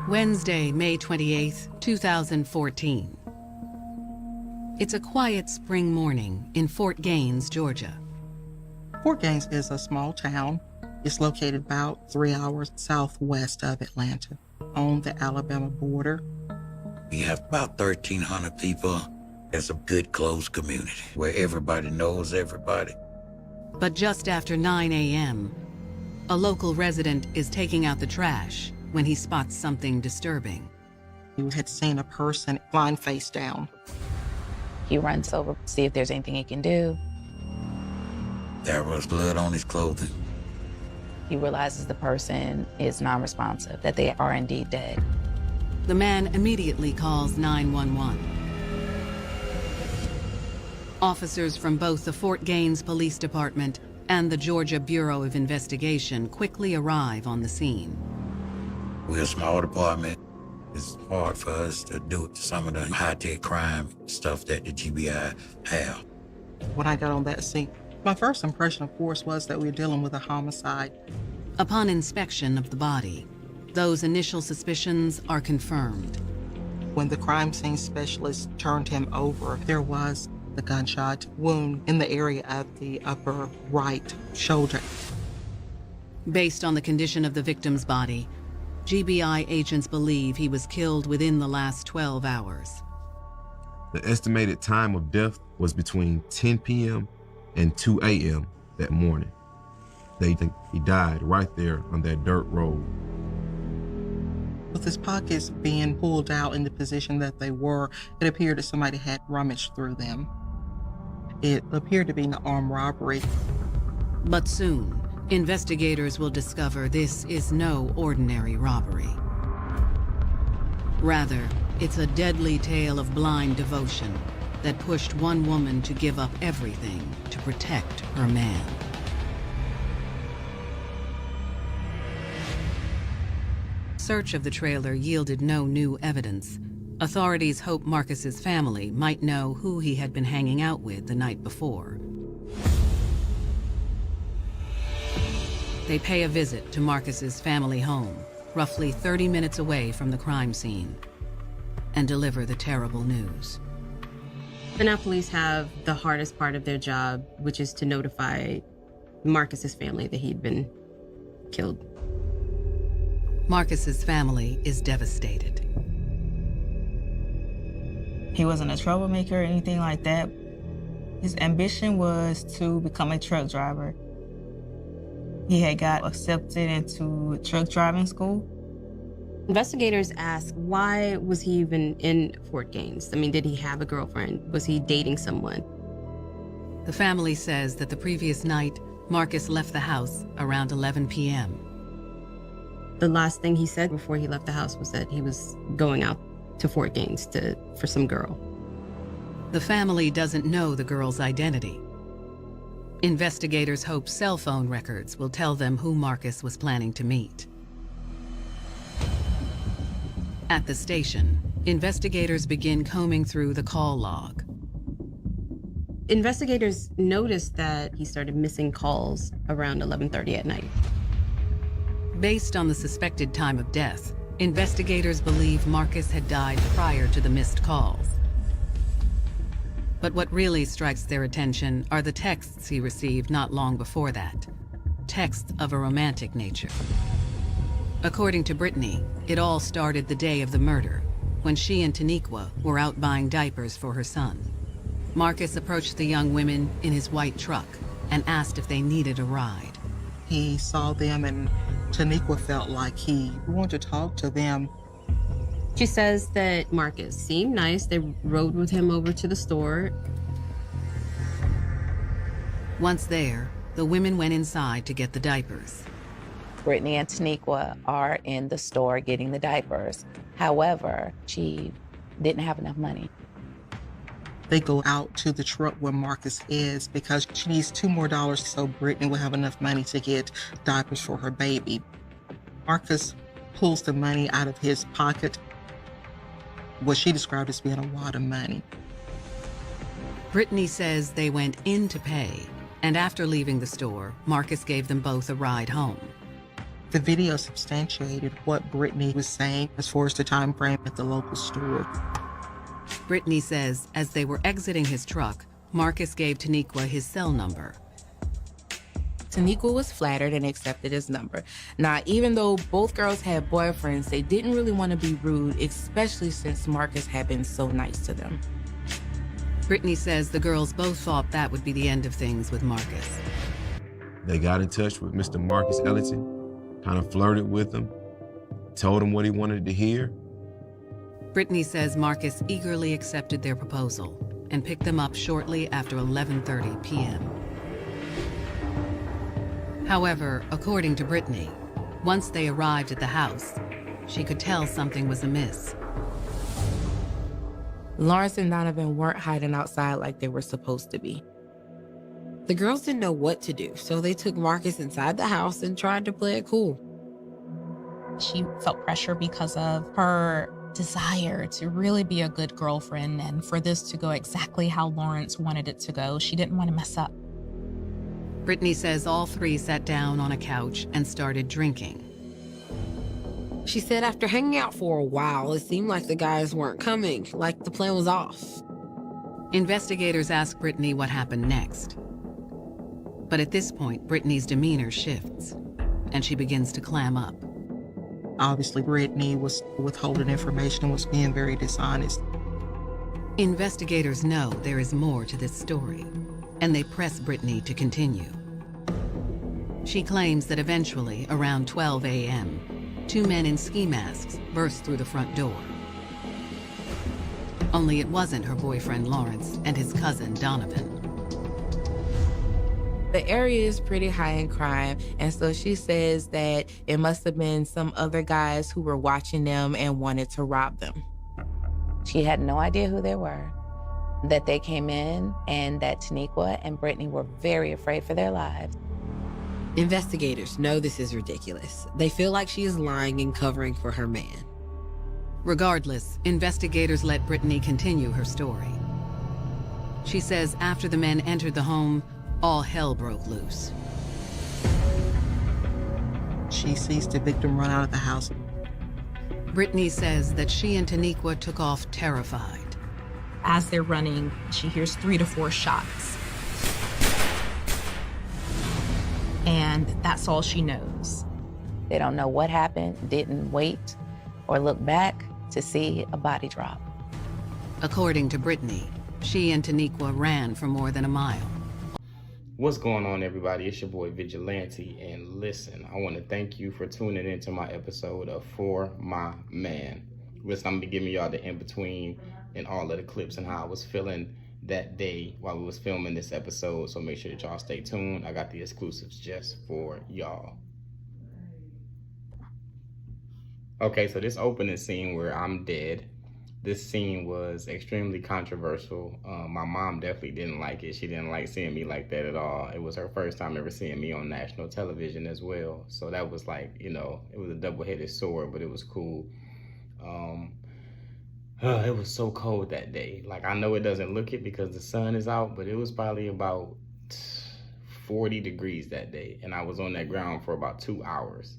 Wednesday, May 28, 2014. It's a quiet spring morning in Fort Gaines, Georgia. Fort Gaines is a small town. It's located about 3 hours southwest of Atlanta on the Alabama border. We have about 1,300 people. It's a good, close community where everybody knows everybody. But just after 9 a.m., a local resident is taking out the trash when he spots something disturbing. He had seen a person lying face down. He runs over to see if there's anything he can do. There was blood on his clothing. He realizes the person is non-responsive, that they are indeed dead. The man immediately calls 911. Officers from both the Fort Gaines Police Department and the Georgia Bureau of Investigation quickly arrive on the scene. We're a small department. It's hard for us to do some of the high-tech crime stuff that the GBI have. When I got on that scene, my first impression, of course, was that we were dealing with a homicide. Upon inspection of the body, those initial suspicions are confirmed. When the crime scene specialist turned him over, there was the gunshot wound in the area of the upper right shoulder. Based on the condition of the victim's body, GBI agents believe he was killed within the last 12 hours. The estimated time of death was between 10 p.m. and 2 a.m. that morning. They think he died right there on that dirt road. With his pockets being pulled out in the position that they were, it appeared that somebody had rummaged through them. It appeared to be an armed robbery. But soon, investigators will discover this is no ordinary robbery. Rather, it's a deadly tale of blind devotion that pushed one woman to give up everything to protect her man. Search of the trailer yielded no new evidence. Authorities hope Marcus's family might know who he had been hanging out with the night before. They pay a visit to Marcus's family home, roughly 30 minutes away from the crime scene, and deliver the terrible news. And now police have the hardest part of their job, which is to notify Marcus's family that he'd been killed. Marcus's family is devastated. He wasn't a troublemaker or anything like that. His ambition was to become a truck driver. He had got accepted into truck driving school. Investigators ask, why was he even in Fort Gaines? I mean, did he have a girlfriend? Was he dating someone? The family says that the previous night, Marcus left the house around 11 p.m. The last thing he said before he left the house was that he was going out to Fort Gaines for some girl. The family doesn't know the girl's identity. Investigators hope cell phone records will tell them who Marcus was planning to meet. At the station, investigators begin combing through the call log. Investigators noticed that he started missing calls around 11:30 at night. Based on the suspected time of death, investigators believe Marcus had died prior to the missed calls. But what really strikes their attention are the texts he received not long before that, texts of a romantic nature. According to Brittany, it all started the day of the murder, when she and Taniqua were out buying diapers for her son. Marcus approached the young women in his white truck and asked if they needed a ride. He saw them and Taniqua felt like he wanted to talk to them. She says that Marcus seemed nice. They rode with him over to the store. Once there, the women went inside to get the diapers. Brittany and Taniqua are in the store getting the diapers. However, she didn't have enough money. They go out to the truck where Marcus is because she needs $2 more so Brittany will have enough money to get diapers for her baby. Marcus pulls the money out of his pocket, what she described as being a wad of money. Brittany says they went in to pay, and after leaving the store, Marcus gave them both a ride home. The video substantiated what Brittany was saying as far as the time frame at the local store. Brittany says as they were exiting his truck, Marcus gave Taniqua his cell number. Taniqua was flattered and accepted his number. Now, even though both girls had boyfriends, they didn't really want to be rude, especially since Marcus had been so nice to them. Brittany says the girls both thought that would be the end of things with Marcus. They got in touch with Mr. Marcus Ellington, kind of flirted with him, told him what he wanted to hear. Brittany says Marcus eagerly accepted their proposal and picked them up shortly after 11:30 p.m. However, according to Brittany, once they arrived at the house, she could tell something was amiss. Lawrence and Donovan weren't hiding outside like they were supposed to be. The girls didn't know what to do, so they took Marcus inside the house and tried to play it cool. She felt pressure because of her desire to really be a good girlfriend and for this to go exactly how Lawrence wanted it to go. She didn't want to mess up. Brittany says all three sat down on a couch and started drinking. She said after hanging out for a while, it seemed like the guys weren't coming, like the plan was off. Investigators ask Brittany what happened next. But at this point, Brittany's demeanor shifts, and she begins to clam up. Obviously, Brittany was withholding information and was being very dishonest. Investigators know there is more to this story, and they press Brittany to continue. She claims that eventually, around 12 a.m., two men in ski masks burst through the front door. Only it wasn't her boyfriend Lawrence and his cousin Donovan. The area is pretty high in crime, and so she says that it must have been some other guys who were watching them and wanted to rob them. She had no idea who they were, that they came in, and that Taniqua and Brittany were very afraid for their lives. Investigators know this is ridiculous. They feel like she is lying and covering for her man. Regardless, investigators let Brittany continue her story. She says after the men entered the home, all hell broke loose. She sees the victim run out of the house. Brittany says that she and Taniqua took off terrified. As they're running, she hears 3 to 4 shots. And that's all she knows. They don't know what happened, didn't wait or look back to see a body drop. According to Brittany, she and Taniqua ran for more than a mile. What's going on, everybody? It's your boy Vigilante, and listen, I want to thank you for tuning into my episode of For My Man. Listen, I'm gonna be giving y'all the in-between and all of the clips and how I was feeling that day while we was filming this episode, so make sure that y'all stay tuned. I got the exclusives just for y'all. Okay, so this opening scene where I'm dead, this scene was extremely controversial. My mom definitely didn't like it. She didn't like seeing me like that at all. It was her first time ever seeing me on national television as well. So that was like, you know, it was a double-headed sword, but it was cool. It was so cold that day. Like, I know it doesn't look it because the sun is out, but it was probably about 40 degrees that day. And I was on that ground for about 2 hours.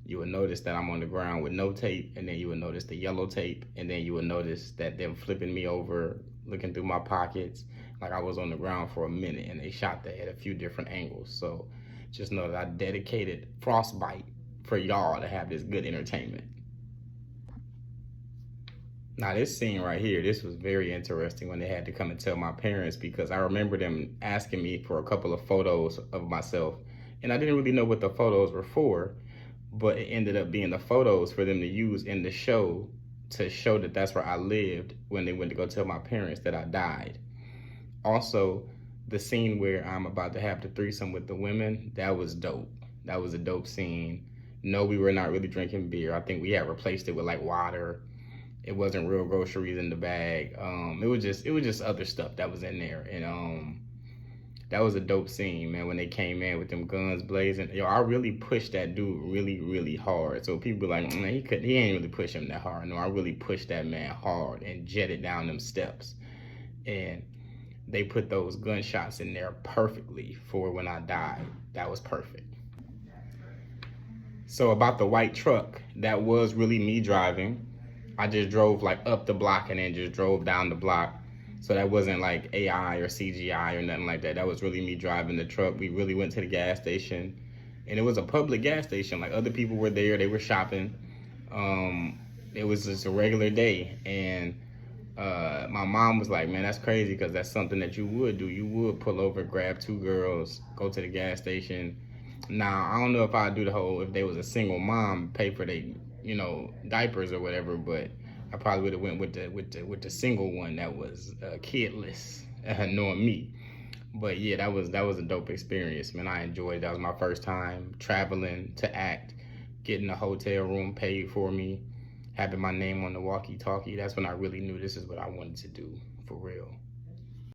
You will notice that I'm on the ground with no tape, and then you will notice the yellow tape, and then you will notice that them flipping me over, looking through my pockets, like I was on the ground for a minute, and they shot that at a few different angles. So just know that I dedicated Frostbite for y'all to have this good entertainment. Now this scene right here, this was very interesting when they had to come and tell my parents, because I remember them asking me for a couple of photos of myself, and I didn't really know what the photos were for. But it ended up being the photos for them to use in the show to show that that's where I lived when they went to go tell my parents that I died. Also, the scene where I'm about to have the threesome with the women, that was dope. That was a dope scene. No, we were not really drinking beer. I think we had replaced it with like water. It wasn't real groceries in the bag. It was just other stuff that was in there. And that was a dope scene, man, when they came in with them guns blazing. Yo, I really pushed that dude really, really hard. So people be like, man, he ain't really push him that hard. No, I really pushed that man hard and jetted down them steps. And they put those gunshots in there perfectly for when I died. That was perfect. So about the white truck, that was really me driving. I just drove like up the block and then just drove down the block. So that wasn't like AI or CGI or nothing like that. That was really me driving the truck. We really went to the gas station, and it was a public gas station. Like, other people were there, they were shopping. It was just a regular day, and my mom was like, man, that's crazy, because that's something that you would do. You would pull over, grab 2 girls, go to the gas station. Now, I don't know if I'd do the whole, if they was a single mom, pay for their, you know, diapers or whatever, but I probably would have went with the single one that was kidless, knowing me. But yeah, that was a dope experience, man. I enjoyed it. That was my first time traveling to act, getting a hotel room paid for me, having my name on the walkie-talkie. That's when I really knew this is what I wanted to do for real.